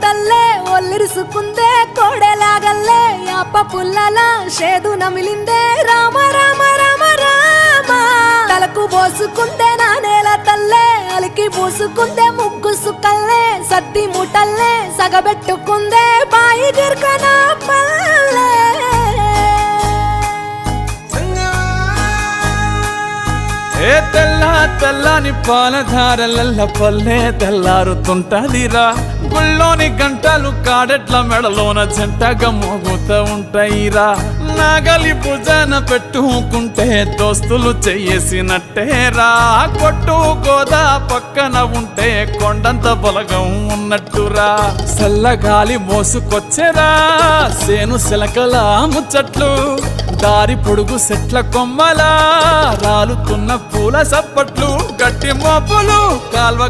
తల్లే ఒల్లిరుసుకుందే కోడెలాగల్లే యాప పుల్లల షేదు నమిలిందే రామ రామ రామ రామ తలకు పోసుకుందే నా నేల తల్లే అలికి పూసుకుందే ముగ్గు సుక్కల్లే సత్తి ముటల్లే సగబెట్టుకుందే బాయి గిర్కన పల్లె ఏ తెల్ల తెల్లని పాలధారలల్ల పల్లె తెల్లారుతుంటదిరా గుళ్ళోని గంటలు కాడెట్ల మెడలోన జంటగా మోగుతూ ఉంటాయిరా నాగలి భుజాన పెట్టుకుంటే దోస్తులు చెయ్యేసినట్టేరా కొట్టు గోదా పక్కన ఉంటే కొండంత బలగం ఉన్నట్టురా చల్లగాలి మోసుకొచ్చెరా సేను శిలకల ముచ్చట్లు దారి పొడుగు సెట్ల కొమ్మలా రాలుతున్న పూల సప్పట్లు గట్టి మోపులు కాల్వ